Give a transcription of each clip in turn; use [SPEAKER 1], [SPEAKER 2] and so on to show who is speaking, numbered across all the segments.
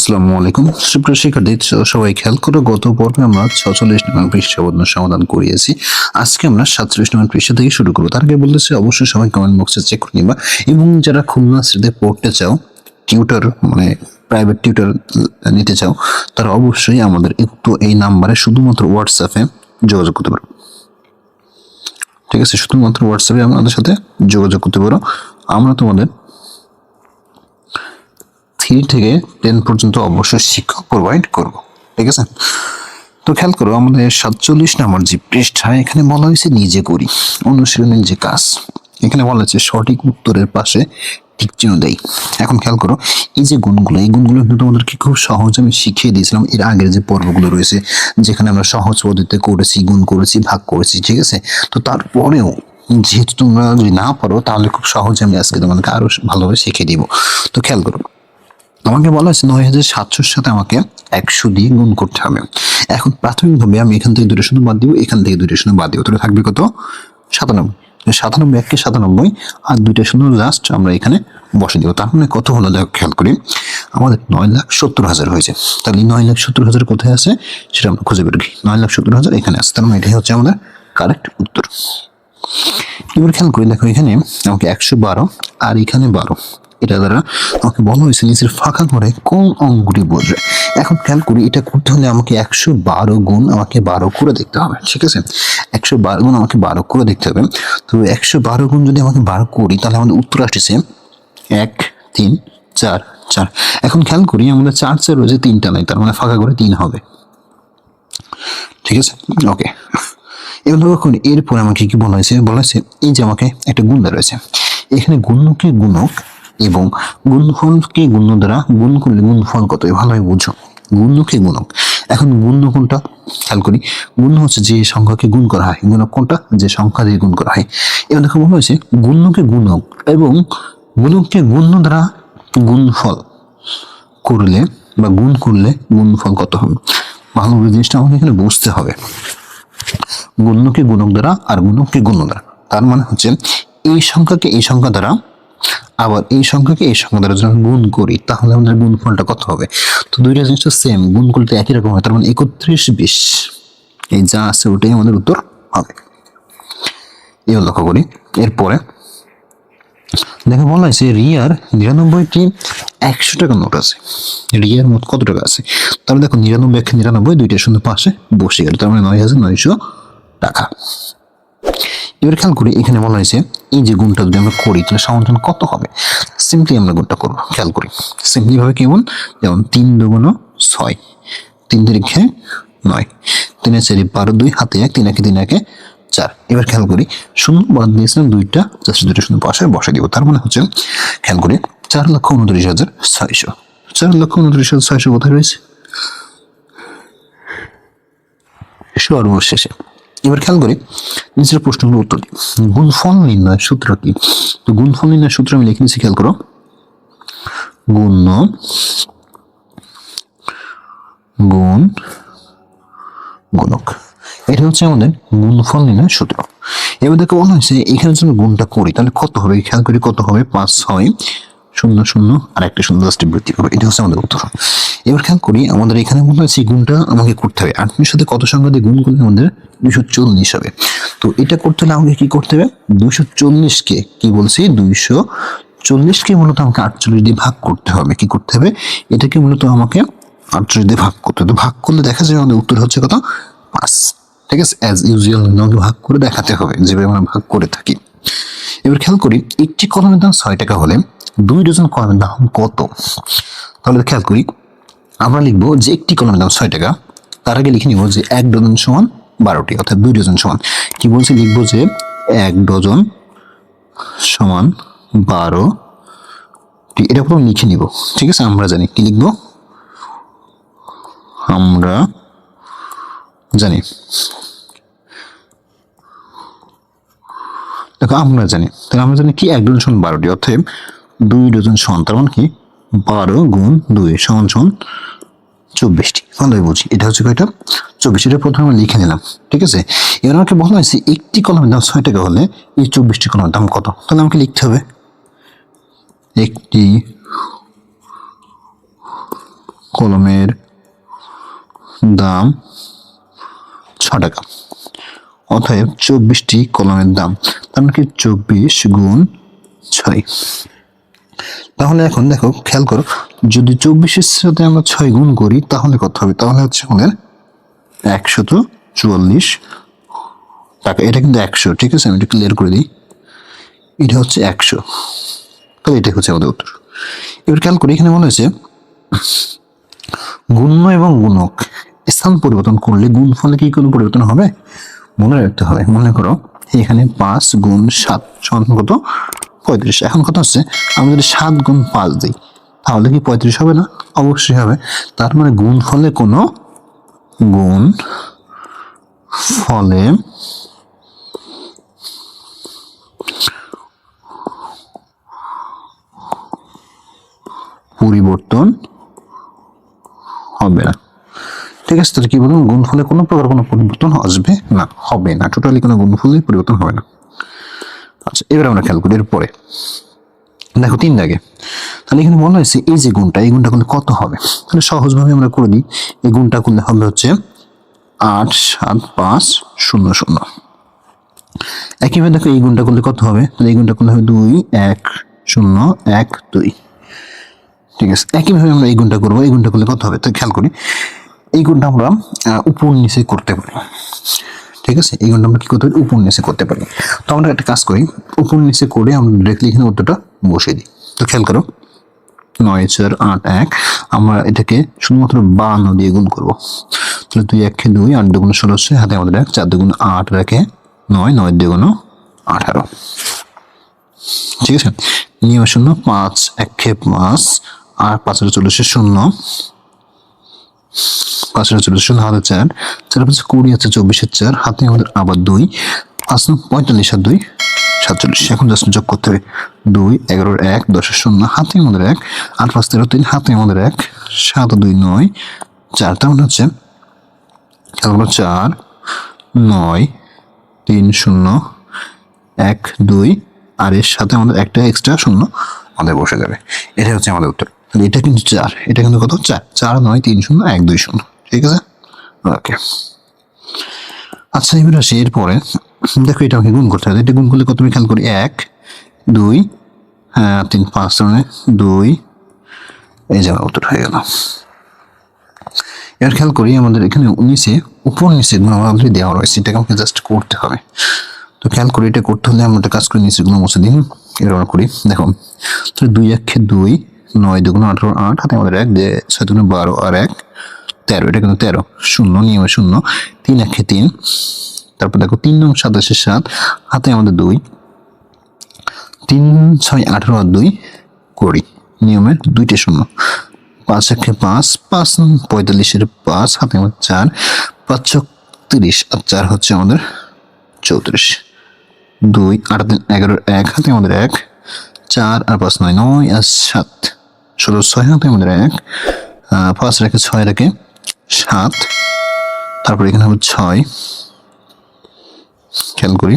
[SPEAKER 1] আসসালামু আলাইকুম সুপ্রিয় শিক্ষার্থী, সবাই খেয়াল করো, গত পর্বে আমরা 46 নং পৃষ্ঠা সমাধান করিয়েছি। আজকে আমরা 47 নং পৃষ্ঠা থেকে শুরু করবো। তার আগে বলতেছি অবশ্যই সবাই কমেন্ট বক্সে চেক করে নিবা, এবং যারা খুলনা সিটিতে পড়তে চাও, টিউটর মানে প্রাইভেট টিউটর নিতে চাও, তারা অবশ্যই আমাদের একটু এই নাম্বারে শুধুমাত্র হোয়াটসঅ্যাপে যোগাযোগ করতে পারো। ঠিক আছে, শুধুমাত্র হোয়াটসঅ্যাপে আমাদের সাথে যোগাযোগ করতে পারো। আমরা তোমাদের 3 থেকে 10 পর্যন্ত অবশ্যই শিক্ষক প্রোভাইড করব। ঠিক আছে, তো খেয়াল করো, আমাদের 47 নম্বর যে পৃষ্ঠা, এখানে বলা হয়েছে নিজে করি অনুশীলনের যে কাজ। এখানে বলা হয়েছে সঠিক উত্তরের পাশে টিক চিহ্ন দেই। এখন খেয়াল করো, এই যে গুণগুলো, এই গুণগুলো কিন্তু তোমাদেরকে খুব সহজ আমি শিখিয়ে দিয়েছিলাম এর আগের যে পর্বগুলো রয়েছে, যেখানে আমরা সহজ পদ্ধতিতে করেছি, গুণ করেছি, ভাগ করেছি। ঠিক আছে, তো তারপরেও যেহেতু তোমরা যদি না পারো, তাহলে খুব সহজে আমি আজকে তোমাদেরকে আরো ভালোভাবে শিখিয়ে দিব। তো খেয়াল করো, আমাকে বলা হয়েছে 9700 সাথে আমাকে 100 দিয়ে গুণ করতে হবে। এখন প্রাথমিকভাবে আমি এখান থেকে 2 শূন্য বাদ দিব, এখান থেকে 2 শূন্য বাদ দিব, তাহলে থাকবে কত? 97। 97 একে 97 আর 2 শূন্য জাস্ট আমরা এখানে বসে দিব। তার মানে কত হলো দেখো, খেয়াল করি, আমাদের 9,70,000 হয়েছে। তাহলে 9,70,000 কোথায় আছে সেটা আমরা খুঁজে বের করি। 9,70,000 এখানে আছে, তার মানে এটাই হচ্ছে আমাদের কারেক্ট উত্তর। এবার খেয়াল করি, দেখো এখানে আমাকে 112 আর এখানে 12, এটা দ্বারা আমাকে বলা হয়েছে নিচের ফাঁকা করে কোন অঙ্কটি বসবে। এখন খেয়াল করি, এটা করতে হলে আমাকে 112 গুণ আমাকে 12 করে দেখতে হবে। ঠিক আছে, 112 গুণ আমাকে 12 করে দেখতে হবে। তো 112 গুণ যদি আমাকে 12 করি, তাহলে আমাদের উত্তর আসছে 1 3 4 4। এখন খেয়াল করি, আমাদের 4 4 রয়েছে, 3টা নাই, তার মানে ফাঁকা করে 3 হবে। ঠিক আছে, ওকে। এবার দেখুন, এরপর আমাকে কি বলা হয়েছে, বলা হয়েছে এই যে আমাকে একটা গুণ দেওয়া রয়েছে, এখানে গুণকে গুণক এবং গুণফলকে গুণ দ্বারা গুণ করলে গুণফল কত, ভালোভাবে বুঝো। গুণকে গুণক, এখন গুণ কোনটা খেয়াল করি, গুণ হচ্ছে যে সংখ্যাকে গুণ করা হয়, গুণক কোনটা, যে সংখ্যা দিয়ে গুণ করা হয়। এবার দেখো বলা হয়েছে গুণকে গুণক এবং গুণককে গুণ দ্বারা গুণফল করলে বা গুণ করলে গুণফল কত হবে। ভালোভাবে জিনিসটা আমাকে এখানে বুঝতে হবে। গুণকে গুণক দ্বারা আর গুণককে গুণ দ্বারা, তার মানে হচ্ছে এই সংখ্যাকে এই সংখ্যা দ্বারা, আবার এই সংখ্যাকে এই সংখ্যা দ্বারা যখন গুণ করি, তাহলে আমাদের গুণফলটা কত হবে। তো দুইটা জিনিসটা সেম, গুণ করলে একই রকম হয়, তার মানে 31 20, এই যা আছে ওটাই আমাদের উত্তর হবে। এবার লক্ষ্য করি, এরপরে দেখো বলা হয়েছে রিয়ার 99টি 100 টাকা নোট আছে। রিয়ার মোট কত টাকা আছে, তাহলে দেখো 99 99 দুইটা শূন্য পাশে বসে গেল, তার মানে 9,900 টাকা। এবার খেয়াল করি, এখানে বলা হয়েছে এই যে গুণটা যদি আমরা করি, তাহলে সমাধান কত হবে। সিম্পলি আমরা গুণটা করবো, খেয়াল করি সিম্পলি ভাবে কেমন, যেমন 3 2 6, 3 3 9, 3 4 12, 2 হাতে 1, 3 1 3 1 4। এবার খেয়াল করি, শূন্য বাদ দিয়েছিলাম দুইটা, জাস্ট দুইটা শূন্য পাশে বসে দিব, তার মানে হচ্ছে খেয়াল করি 4,29,600। 4,29,600 কোথায় রয়েছে সর্বশেষে। এবার খেয়াল করি নিচের প্রশ্নগুলো উত্তর দিই। গুণফল নির্ণয় সূত্র কি? তো গুণফল নির্ণয় সূত্র আমি লিখে নিচ্ছি, খেয়াল করো, গুণ গুণ গুণক, এটা হচ্ছে আমাদের গুণফল নির্ণয় সূত্র। এবার দেখো বলা হয়েছে এখানে যদি গুণটা করি তাহলে কত হবে, খেয়াল করি কত হবে, 5 6 0 0 আর একটা শূন্য লাস্টে বৃদ্ধি হবে, এটা হচ্ছে আমাদের উত্তর। এবার খেয়াল করি, আমাদের এখানে মনে হচ্ছে গুণটা আমাকে করতে হবে, 8 সাথে কত সংখ্যা দিয়ে গুণ করলে আমাদের 240 হবে। তো এটা করতে হলে আমাকে কি করতে হবে, 240 কে কি বলছি, 240 কে মূলত আমাকে 48 দিয়ে ভাগ করতে হবে। কি করতে হবে, এটাকে মূলত আমাকে 48 দিয়ে ভাগ করতে হবে। ভাগ করলে দেখা যাবে আমাদের উত্তর হচ্ছে কত, 5। ঠিক আছে, অ্যাজ ইউজুয়াল আমাকে ভাগ করে দেখাতে হবে, যেভাবে আমরা ভাগ করে থাকি। এবার খেয়াল করি, একটি কলমের দাম 6 টাকা হলে 2 ডজন কলমের দাম কত। তাহলে খেয়াল করি, আমরা লিখবো যে একটি কলমের দাম 6 টাকা, তার আগে লিখে নিব যে 1 ডজন সমান 12টি, অর্থাৎ 2 ডজন সমান কি বলছি, লিখবো যে 1 ডজন সমান 12টি, এটা পুরো লিখে নিব। ঠিক আছে, আমরা জানি কি লিখবো, আমরা জানি, দেখো আমরা জানি, তাহলে আমরা জানি কি 1 ডজন সমান 12টি, অর্থাৎ 2 ডজন সমান, তার মানে কি 12 গুণ 2 সমান সমান 24টি। ভালোই বুঝি, এটা হচ্ছে কয়টা, 24। এটা প্রথমে আমরা লিখে নিলাম। ঠিক আছে, এবার আমাকে বলা হয়েছে একটি কলমের দাম 6 টাকা হলে এই 24টি কলমের দাম কত। তাহলে আমাকে লিখতে হবে একটি কলমের দাম 6 টাকা। অতএব 24টি কলমের দাম, তার মানে কি 24 গুণ 6। তাহলে এখন দেখো, খেয়াল করো, যদি 24-এর সাথে আমরা 6 গুণ করি তাহলে কত হবে? তাহলে হচ্ছে আমাদের 144 টাকা। এটা কিন্তু 100, ঠিক আছে, আমি এটা ক্লিয়ার করে দিই। এটা হচ্ছে 100, তাহলে এটা হচ্ছে আমাদের উত্তর। এবার খেয়াল করি, এখানে বলা হয়েছে গুণ্য এবং গুণক স্থান পরিবর্তন করলে গুণফলে কি কোনো পরিবর্তন হবে? মনে রাখতে হবে। মনে করো এখানে 5 গুণ 7 সমান কত? 35। এখন কথা হচ্ছে আমি যদি 7 গুণ 5 দিই তাহলে কি 35 হবে না? অবশ্যই হবে। তার মানে গুণফলে কোনো পরিবর্তন হবে না, ঠিক আছে। তাহলে কি বলুন, গুণফলে কোনো প্রকার কোনো পরিবর্তন আসবে না, হবে না, টোটালি কোনো গুণফলে পরিবর্তন হবে না। আচ্ছা, এবার আমরা খেয়াল করি এরপরে দেখো 3 দাগে। তাহলে এখানে বলা হয়েছে এই যে গুণটা, এই গুণটা করলে কত হবে? তাহলে সহজভাবে আমরা করে দিই। এই গুণটা করলে হবে হচ্ছে 8 7 5 0 0। একইভাবে দেখো এই গুণটা করলে কত হবে? তাহলে এই গুণটা করলে হবে 2 1 0 1 2, ঠিক আছে। একইভাবে আমরা এই গুণটা করবো, এই গুণটা করলে কত হবে? তো খেয়াল করি, এই গুণটা আমরা উপর নিচে করতে পারি, ঠিক আছে। এই গুণটা আমরা কি করতে পারি? উপর নিচে করতে পারি। তো আমরা একটা কাজ করি, উপর নিচে করে আমরা ডিরেক্টলি এখানে উত্তরটা বসিয়ে দিই। তো খেয়াল করো, 9 4 8 1, আমরা এটাকে শুধুমাত্র 52 দিয়ে গুণ করবো। তাহলে 2 1 2, 8 2 16, হাতে আমাদের 1, 4 2 8 রাখে 9, 9 2 18, ঠিক আছে। নিয়ম 0, 5 1 5, আর 5 40 0, 5 40 0, হাতে 4, 4 5 20 আছে 24 4, হাতে আমাদের আবার 2, 5 45 আর 2 47। এখন জাস্ট যোগ করতে হবে, 2 11 1 10 0, হাতে আমাদের 1, 8 5 13 3, হাতে আমাদের 1, 7 2 9 4। তার মানে হচ্ছে 4 9 3 0 1 2, আর এর সাথে আমাদের একটা এক্সট্রা শূন্য আমাদের বসে যাবে। এটা হচ্ছে আমাদের উত্তর। এটা কিন্তু 4, এটা কিন্তু কত? 4 4 9 3 0 1 2 0, ঠিক আছে। ওকে, আচ্ছা এবার আসি এরপরে দেখো, এটা আমাকে গুণ করতে হবে। এটা গুণ করলে কত হবে? খেয়াল করি, 1 2 3 5 মানে 2, এই যে উত্তর হয়ে গেল। এবার খেয়াল করি, আমাদের এখানে নিচে উপর নিচে গুণ আমাদের দেওয়া রয়েছে, এটাকে আমাকে জাস্ট করতে হবে। তো খেয়াল করি, এটা করতে হলে আমরা একটা কাজ করে নিচে গুণ মুছে দিই। এবার আমরা করি, দেখো, তাহলে 2 1 2, 9 2 18 8, হাতে আমাদের 1, 6 2 12 আর 1 13, এটা কিন্তু 13, 0 নিয়মে 0, 3 1 3, তারপর দেখো 3 9 27 7, হাতে আমাদের 2, 3 6 18 আর 2 20, নিয়মের 2টে 0, 5 1 5, 5 45 5, হাতে আমাদের 4, 5 6 30 আর 4 হচ্ছে আমাদের 34, 2 8 3 11 1, হাতে আমাদের 1, 4 আর 5 9 9 আর 7 16 6, হাতে আমাদের 1, 5 রেখে 6 রেখে 7, তারপর এখানে হবে 6, খেয়াল করি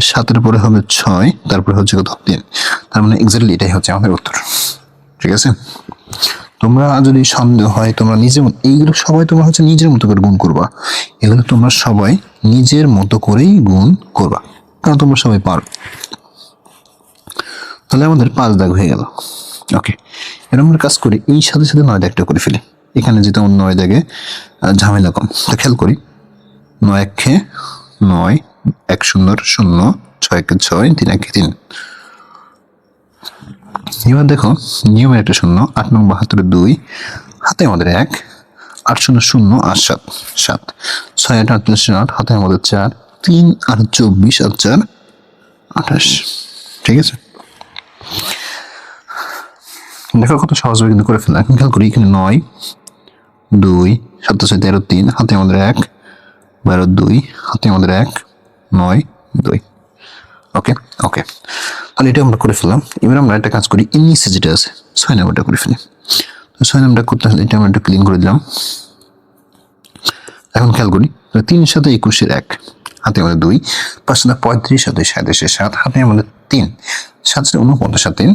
[SPEAKER 1] 7-এর পরে হবে 6, তারপরে হচ্ছে কত? 3। তার মানে এক্স্যাক্টলি এটাই হচ্ছে আমাদের উত্তর, ঠিক আছে। তোমরা যদি সন্দেহ হয়, তোমরা এইগুলো সবাই তোমরা হচ্ছে নিজের মতো করে গুণ করবা। এগুলো তোমরা সবাই নিজের মতো করেই গুণ করবা, কারণ তোমরা সবাই পারো। তাহলে আমাদের 5 দাগ হয়ে গেল। ওকে, এবার আমরা কাজ করি, এই সাথে সাথে 9 দাগটা করে ফেলি। এখানে যেটা 9 দাগে ঝামেলা কম। তো খেয়াল করি, 9 1 9 1 0 0, 6 1 6, 3 1 3। এবার দেখো, নিয়মের একটা 0, 8 9 72 2, হাতে আমাদের 1, 8 0 0 আর 7 7, 6 8 48 8, হাতে আমাদের 4, 3 আর 24 আর 4 28, ঠিক আছে। দেখো কত সহজভাবে কিন্তু করে ফেলা। এখন খেয়াল করি, এখানে 9 2 7 6 13 3, হাতে আমাদের 1, 12 2, হাতে আমাদের 1 9 2। ওকে ওকে, তাহলে এটা আমরা করে ফেললাম। এবার আমরা একটা কাজ করি, নিচে যেটা আছে 6 নাম্বারটা করে ফেলি। তো 6 নাম্বারটা করতে হলে এটা আমরা একটু ক্লিন করে দিলাম। এখন খেয়াল করি, 3 7 21 1, হাতে আমাদের 2, 5 35 7 27 7, হাতে আমাদের 3, 7 49 3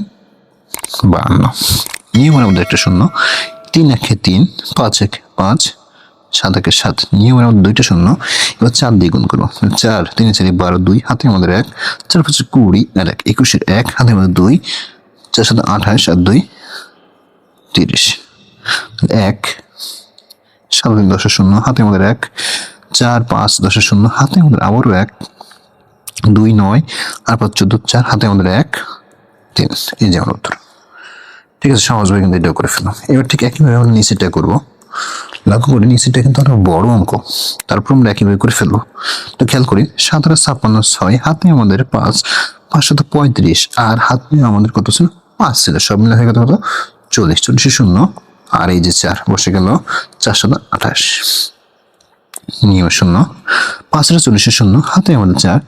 [SPEAKER 1] 52, নিয়মের মধ্যে একটা শূন্য, 3 একে 3, 5 একে 5, 7 একে 7, নিয়মের মধ্যে দুইটা শূন্য। এবার 4 দিয়ে গুণ করবো, 4 3 4 12, 2 হাতে আমাদের 1, 4 5 20 আর 1 21, 1 হাতে আমাদের 2, 4 7 28 আর 2 30, 1 7 3 10 শূন্য হাতে আমাদের 1, 4 5 10 শূন্য হাতে আমাদের আবারও 1, 2 9 আর 5 14 4 হাতে আমাদের 1 3। এই যে আমার উত্তর। ঠিক আছে, সহজভাবে কিন্তু এটাও করে ফেললাম। এবার ঠিক একইভাবে আমরা নিচেটা করবো। লক্ষ্য করি নিচেটা কিন্তু আরো বড় অঙ্ক, তারপর আমরা একইভাবে করে ফেলবো। তো খেয়াল করি 7 56 6 হাতে আমাদের 5, 535 আর হাতে আমাদের কত ছিল 5 ছিল, সব মিলে হয়ে গেল কত 40, 40 শূন্য আর এই যে 4 বসে গেল 4 28, নিয়ম শূন্য, 5 40 শূন্য হাতে আমাদের 4,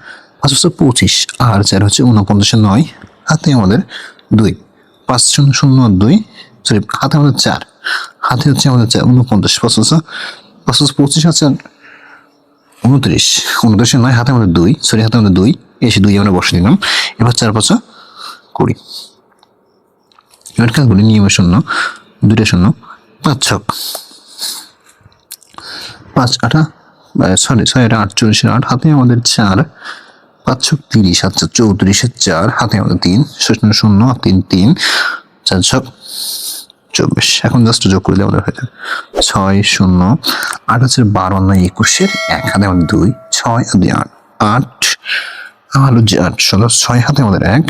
[SPEAKER 1] 5 25 আর 4 হচ্ছে 49 9 হাতে আমাদের 2, 5 0 0 2 সরি হাতে আমাদের 4, হাতে হচ্ছে আমাদের 4 49, 5 25 আছে 29, 29 9 হাতে আমাদের 2 সরি হাতে আমাদের 2 এসে 2 আমরা বসে দিলাম। এবার 4 5 20, এবার খেয়াল করি নিয়মের শূন্য, দুইটা শূন্য, 5 ছক 5 8 সরি 6 8 48 8 হাতে আমাদের 4, 5 ছক 30 আচ্ছা 34 4 হাতে আমাদের 3 শূন্য শূন্য 3 3 4 ছক 24। এখন জাস্ট যোগ করে দিলে আমাদের হয়ে যাবে 6 0 8 হচ্ছে 12 9 21 1 হাতে আমাদের 2 6 আর 2 8 আর হচ্ছে 8 16 6 হাতে আমাদের 1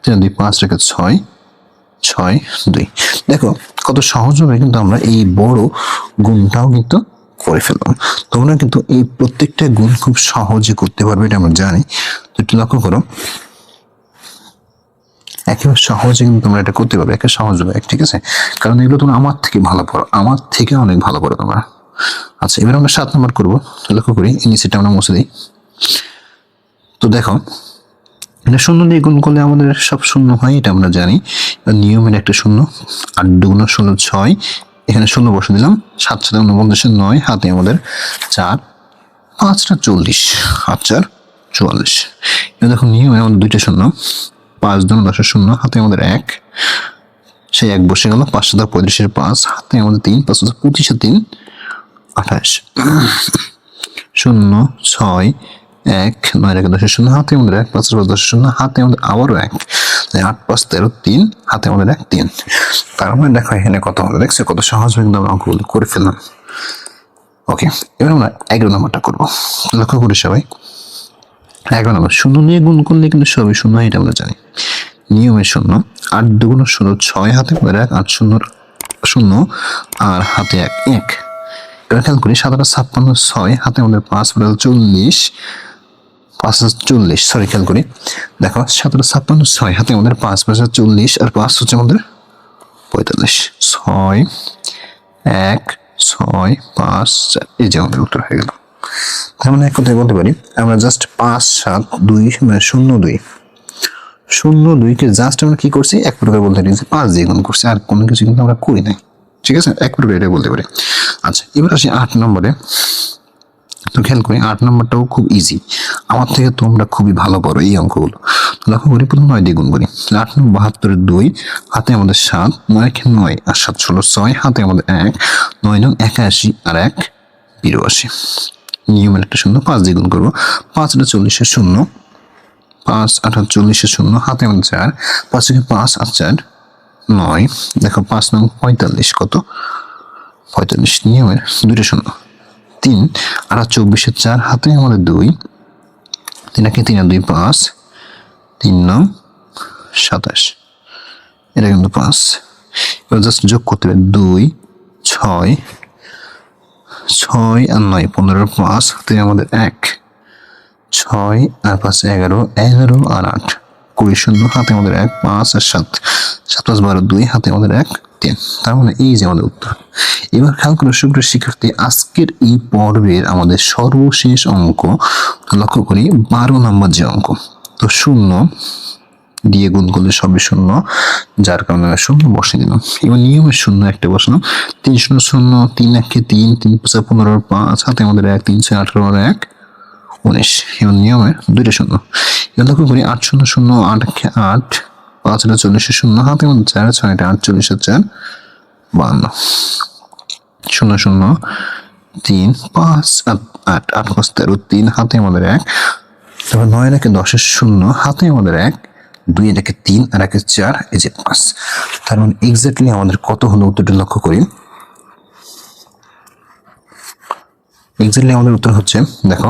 [SPEAKER 1] 3 2 5 রেখে 6 6 2। দেখো কত সহজভাবে কিন্তু আমরা এই বড় গুণটাও কিন্তু করে ফেললাম। তোমরা কিন্তু এই প্রত্যেকটা গুণ খুব সহজে করতে পারবে, এটা আমরা জানি। তো একটু লক্ষ্য করো, একেবারে সহজে কিন্তু তোমরা এটা করতে পারবে, একেবারে সহজভাবে, ঠিক আছে? কারণ এগুলো তোমরা আমার থেকে ভালো পড়ো, আমার থেকে অনেক ভালো পড়ো তোমরা। আচ্ছা এবার আমরা 7 নম্বর করবো। লক্ষ্য করি এই নিচেটা আমরা মুছে দিই। তো দেখো এটা শূন্য দিয়ে গুণ করলে আমাদের সব শূন্য হয়, এটা আমরা জানি। নিয়মের একটা শূন্য, 8 2 16 6 এখানে শূন্য বসে দিলাম, 7 7 49 9 হাতে আমাদের 4 5 40 আর 4 44। এবার দেখো নিয়মে আমাদের দুইটা শূন্য, 5 2 10 শূন্য হাতে আমাদের 1 সেই 1 বসে গেল, 5 7 35 5 হাতে আমাদের 3 5 25 3 28 শূন্য 6 1 9 রেখে 10 শূন্য হাতে আমাদের 1 5 10 শূন্য হাতে আমাদের আবারও 1 8 5 13 3 হাতে আমাদের 1 3। তার মানে দেখো এখানে কত হলো, দেখছো কত সহজভাবে কিন্তু আমরা অঙ্কগুলো করে ফেললাম। ওকে এবার আমরা 11 নম্বরটা করবো। লক্ষ্য করি সবাই 11 নম্বর, শূন্য নিয়ে গুণ করলে কিন্তু সবই শূন্য, এটা আমরা জানি। নিয়মের শূন্য, 8 2 16 6 হাতে আমাদের 1 8 0 0 আর হাতে 1 1। এবার খেয়াল করি 7 56 6 হাতে আমাদের 5 40 5 40 সরি খেয়াল করি দেখো 7 56 6 হাতে আমাদের 5 40 আর 5 হচ্ছে আমাদের 45 6 1 6 5 4। এই যে আমাদের উত্তর হয়ে গেল। তার মানে এক কথায় বলতে পারি আমরা জাস্ট 5 7 2 মানে 0 2 কে জাস্ট আমরা কি করছি এক প্রকার বলতে পারি যে 5 দিয়ে গুণ করছি, আর কোনো কিছু কিন্তু আমরা করি নাই, ঠিক আছে? এক প্রকার এটা বলতে পারি। আচ্ছা এবার আসি 8 নম্বরে। তো খেয়াল করি 8 নম্বরটাও খুব ইজি, আমার থেকে তোমরা খুবই ভালো পারো এই অঙ্কগুলো। লক্ষ্য করি প্রথম 9 দিয়ে গুণ করি, 8 9 72 2 হাতে আমাদের 7 9 9 আর 7 16 6 হাতে আমাদের 1 9 9 81 আর 1 82। নিয়মের একটা শূন্য, 5 দিয়ে গুণ করবো, 5 40 শূন্য 5 48 শূন্য হাতে আমাদের 4 5 5 আর 4 9। দেখো 5 9 45 কত 45। নিয়মের দুইটা শূন্য, 3 আর 24 4 হাতে আমাদের 2 3 3 আর 2 5 3 9 27। এটা কিন্তু 5। এবার জাস্ট যোগ করতে হবে 2 6 6 আর 9 15 5 হাতে আমাদের 1 6 আর 5 11 11 আর 8 20 শূন্য হাতে আমাদের 1 5 আর 7 7 5 12 2 হাতে আমাদের 1 3। তার মানে এই যে আমাদের উত্তর। এবার খেয়াল করে সুপ্রিয় শিক্ষার্থী আজকের এই পর্বের আমাদের সর্বশেষ অঙ্ক লক্ষ্য করি 12 নম্বর যে অঙ্ক। তো শূন্য দিয়ে গুণ করলে সবই শূন্য, যার কারণে শূন্য বসে দিলাম। এবার নিয়মের শূন্য একটা বসালাম, 3 0 0 3 1 3 3 5 15 5 হাতে আমাদের 1 3 6 18 আর 1 19। এবার নিয়মের দুইটা শূন্য। এবার লক্ষ্য করি 8 0 0 8 8 5 এটা 40 শূন্য হাতের মধ্যে 4 6 এটা 48 আর 4 52 শূন্য শূন্য 3 5 8 8 5 13 3 হাতের মধ্যে 1 তারপর 9 এর 10 এর শূন্য হাতের মধ্যে 1 2 এর 3 আর 1 4 এই যে 5 তার মানে এক্স্যাক্টলি আমাদের কত হলো উত্তরটা লক্ষ্য করি এক্স্যাক্টলি আমাদের উত্তর হচ্ছে দেখো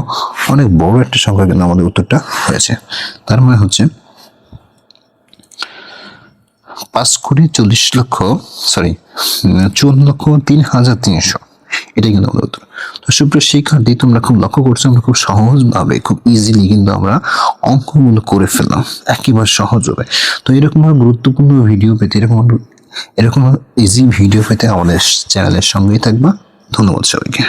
[SPEAKER 1] অনেক বড় একটা সংখ্যা কিন্তু আমাদের উত্তরটা হয়েছে তার মানে হচ্ছে 5,40,00,000 সরি 54,03,300 এটা কিন্তু আমাদের উত্তর তো সুপ্রিয় শিক্ষার্থী তোমরা খুব লক্ষ্য করছো আমরা খুব সহজভাবে খুব ইজিলি কিন্তু আমরা অঙ্কগুলো করে ফেললাম একেবারে সহজ হবে তো এরকম গুরুত্বপূর্ণ ভিডিও পেতে এরকম ইজি ভিডিও পেতে আমাদের চ্যানেলের সঙ্গেই থাকবা ধন্যবাদ সবাইকে